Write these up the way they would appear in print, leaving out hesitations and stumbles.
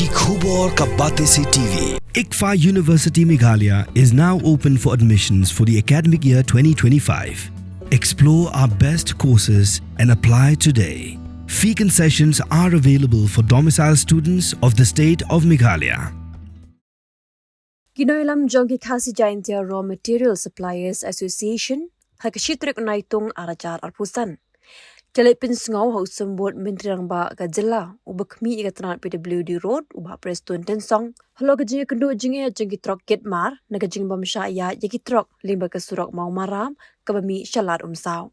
की खबर का बातें से TV. ICFA University Meghalaya is now open for admissions for the academic year 2025. Explore our best courses and apply today. Fee concessions are available for domicile students of the state of Meghalaya. Ginoilam Jongi Khasi Jaintia Raw Material Suppliers Association Hakashitrik Naitung Arajar Arpusan. Telepin Sngau Hosum Board Mintrangba Gazilla Ubakmi Igatran PWD Road Uba Preston Tensong Halogajing Kundu Jinge Jingi Trok Getmar Nagajing Bamshaya Yakitrok Limba Kasurok Maumaram Kabami Shalat Umsau.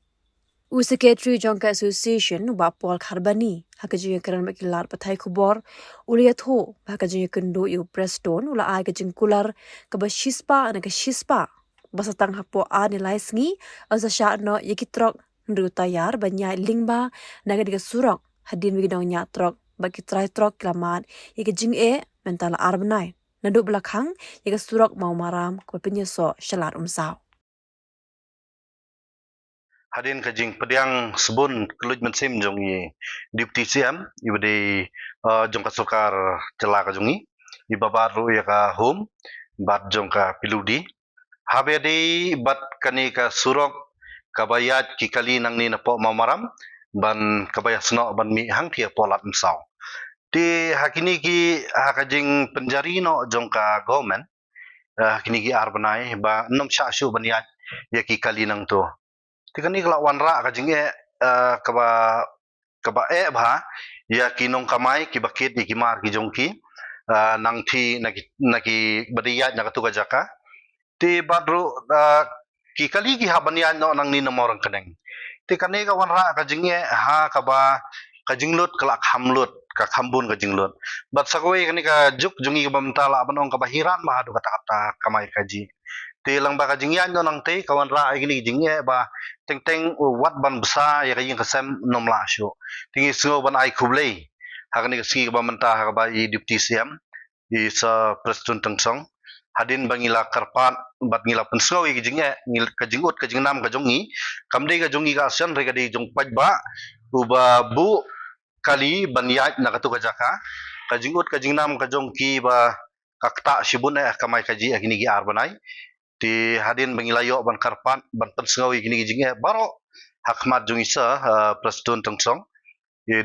Secretary Jonka Association Uba Paul Kharbani Hakajing Karan Makilar Patai Kubor Uliat Ho Hakajing Kundu Yu Preston Ula Agajing Kular Kabashispa Nagashispa Basatang Hapo Anilai Sngi Azasha no Yakitrok Ndrutayar banyak lingba naga diga surok hadin wigidongnya trok bagi trai trok kelamat ika jing mentala arbnai naduk belakang ika surok mau maram ko penyeso shalat umsau hadin kajing pediang sebun keluj mensim jongi deputy CM ibade jongka sokar celaka jongi ibabar ru ya ka home bat jongka piludi habedi bat kanika surok kabayat kikali nang ni napo mamaram ban kabayat sno ban mi hang kia polat msau ti hakini ki hakajing penjari no jongka government hakini ki arbanai ba nom sha shu ban ya kikali nang to ti kani kala wanra kajing kaba ba ya kinong kamai ki bakit ki mar ki jongki nang thi naki badiyat nakatu jaka ti badru ki kali ki habanian no nang ni nomorang keneng ti kane ka wanra ka jingye ha ka ba ka jinglut kelak hamlut ka khambun ka jinglut bat sakwe kani ka juk jungi ka bamtala banong ka bahiran ma hadu kata kamai kaji ti lang ba ka jingyan no nang te ka wanra ai gini jingye ba teng wat ban besa ya ka jing ka sem nomla shu tingi sngo ban ai khublei ha kani ka ski ka bamta ha ka ba i deputy CM i sa president tengsong hadin bangila karpat bat ngila pensau i jingnya ngil kajingut kajingnam kajongi kamde kajongi ka asan rega di jong pajba uba bu kali banyat nakatu kajaka kajingut kajingnam kajongki ba kakta shibun kamai kaji agini gi arbanai ti hadin bangila yo ban karpat ban pensau i gini jingnya baro hakmat jongi sa preston tengsong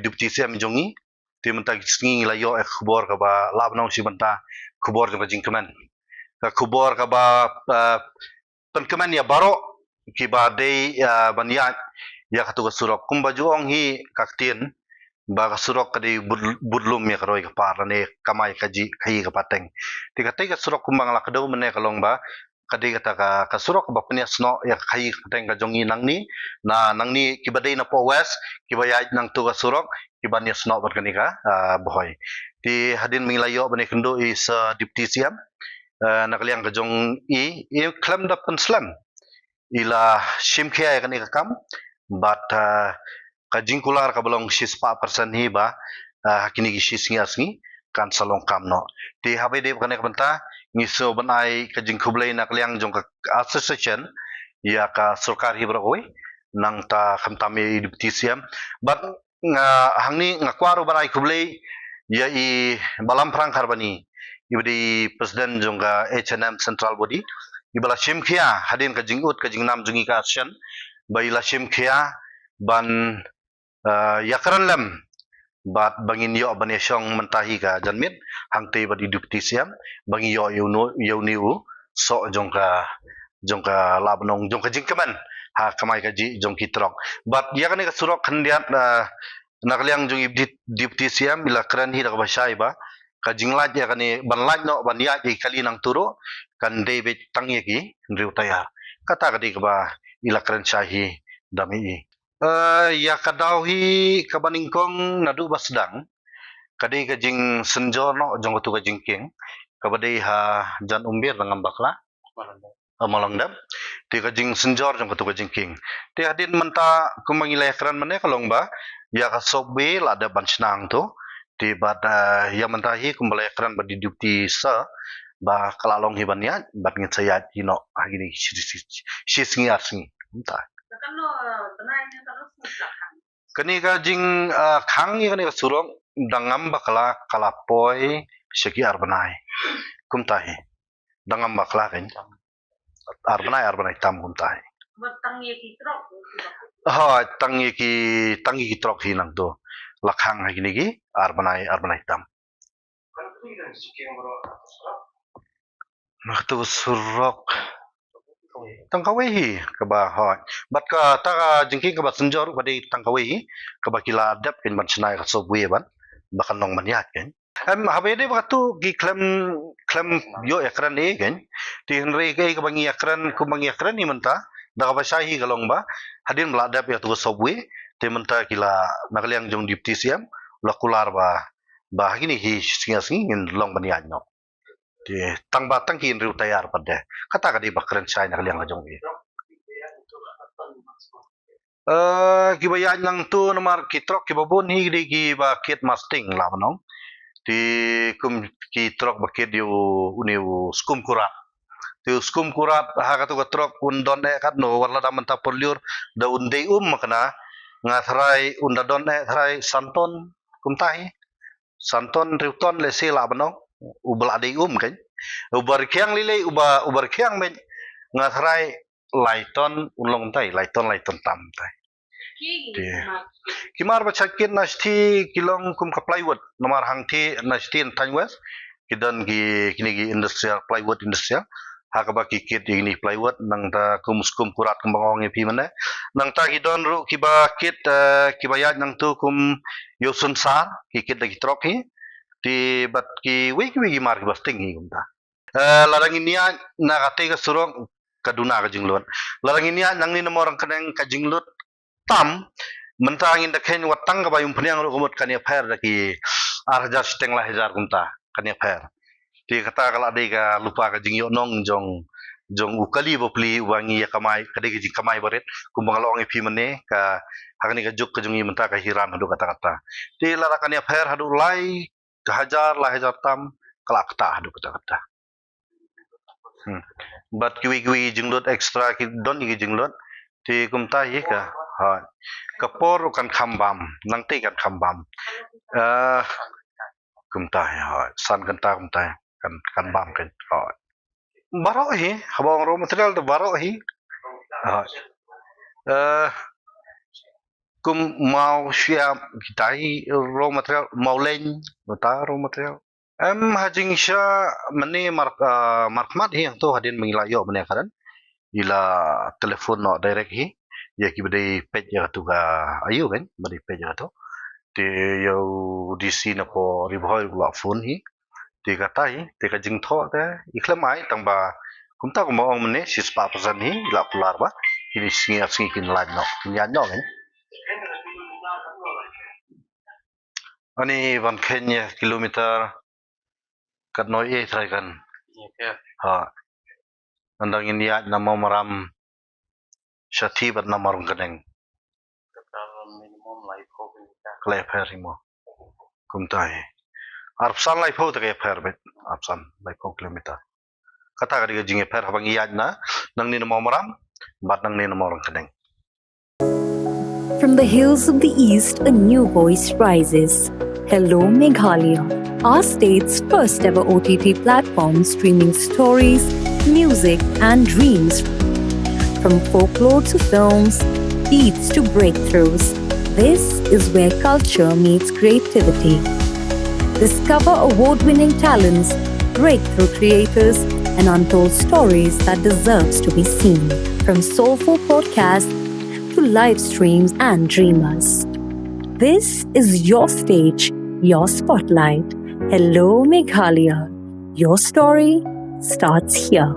deputy CM jongi ti mentag singi layo khubor ka ba labnong sibanta khubor ka jingkeman kubor ka ba penkeman ya baro ki ba dei banyat ya katu surok kumba juong hi kaktin ba surok ka di budlum ya karoi ka parane kamai kaji kai ka pateng tika ka surok kumbang la kado mene kalong ba kadi kata ka surok ba penya sno ya kai pateng ka jongi nang ni ki ba dei na po west ki ba ya nang tu ka surok ki ba ni sno ber kanika boy ti hadin mingilayo bane kendo is deputy CM nakaliang kajong i klam da penslam ila shimkhia kan ikam but kajing kular ka belong shispa person hi ba kini gi shisngi asngi kan salong kam no ti habe de kan ikbanta ngiso banai kajing khublai nakaliang jong ka association ya ka sarkar hi broi nang ta khamtame deputy CM but hangni ngakwaru banai khublai ya i balam prang kharbani ibadi presiden jongga H&M central body ibala shimkhia hadin ka jingut ka jingnam jungi ka action baila shimkhia ban yakran lam bat bangin yo bane shong mentahi ka janmit hangte badi deputy CM bangi yo niu so jongka labnong jongka jingkeman ha kamai ka ji jongki trok bat yakane ka surok khandiat nakliang jungi deputy CM bila kran hi ka basai ba kajinglat ya kani banlat no bania di kali nang turu kan David tangi ki ndriu tayar kata kadi ba ilakran shahi dami ya kadauhi kabaningkong nadu basdang kadi kajing senjo no jong tu kajing king kabadi ha jan umbir dengan bakla malangdam ti kajing senjor jong tu kajing king ti hadin menta kumangilakran mane kalong ba ya ka sobe lada bansnang tu ti bada yang mentahi kembali ekran badi deputy sa ba kalalong hibannya bat ngin saya hino agini shisngi asngi entah kani ka jing khang ni kani ka surong dangam bakala kalapoi syaki arbanai kumtai dangam bakla kan arbanai tam kumtai tangi ki trok hi nang to lakhang ha gini gi arbanai tam naktu surok tangkawe hi kaba hoi bat ka ta jingki kaba senjor badi tangkawe hi kaba kila dap kin ban snai ka sobwe ban bakan nong maniat kan habe de waktu gi klem yo ekran e kan ti henre ke kaba ngi ekran ni menta da kaba shahi galong ba hadin meladap ya tu sobwe te menta kila nakaliang jong dipti siam lakular ba gini hi singa in long maniat no ti tang kin riu tayar pada kata ka di bakran sai nakaliang jong ni kibayaan lang tu nomor kitrok kibabon hi gi ba kit masting la manong ti kum kitrok ba kit yu uniu skum kurat ti skum kurat ha ka tu trok undon e kat no wala da menta perliur da undei makna ngathrai undadon e thrai santon kumtai santon riuton le sila manong ubal adei kan ubar kyang lile ubar kyang men ngathrai laiton ulong tai laiton tam tai kimar bacakin nasti kilong kum ka plywood nomor hangti nasti tanwes kidan kini industrial plywood industrial hakaba kikit ini plywood nang ta kum kurat kembangong pi mana nang ta kidon ru kibakit kibayat nang tu kum yosun sar kikit lagi trok hi ti bat ki wi mar ki basting hi kumta larang inia na kate ka surong kaduna ka jinglot larang inia nang ni nomor kaneng ka jinglot tam mentangin dakhen watang ka bayum phniang ro kumot kania phair daki 8000 steng la hajar kumta kania phair ti kata kala de ka lupa ka jingyo nong jong ukali bopli wangi ya kamai kade ki kamai baret kumbangalong e phimane ka hakani ka juk ka jungi menta ka hiran hadu kata ti lara kania phair hadu lai ka hajar tam kala kata hadu kata bat kiwi jinglot extra ki don ki jinglot ti kumta hi ka ha kapor kan khambam nangte kan khambam kumta ha san kan ta kumta kan bam kan ha baro hi habang raw material to baro hi ha kum mau siap kitai raw material mau len ta raw material hajing sya mani markmat hi to hadin mengila yo mene karan ila telefon no direct hi ya ki bade page ya tu ga ayu kan bade page ya to te yo dc na ko ribhoi la phone hi te ka tai te ka jing tho ka iklamai tangba kumta ko mo mne sispa pasan hi la pular ba ini singa kin la no nya no kan ani van kenya kilometer kat noi e trai kan ha andang india nama maram Syati bat namar geneng. Minimum life ho life harimo. Kumtai. Arpsan life ho take per bet. Arpsan life ho kilometer. Kata ka diga jinge per habang iyad na nang ni namar maram bat nang ni namar geneng. From the hills of the east, a new voice rises. Hello Meghalaya, our state's first ever OTT platform streaming stories, music and dreams. From folklore to films, beats to breakthroughs, this is where culture meets creativity. Discover award-winning talents, breakthrough creators, and untold stories that deserves to be seen. From soulful podcasts to live streams and dreamers. This is your stage, your spotlight. Hello Meghalaya. Your story starts here.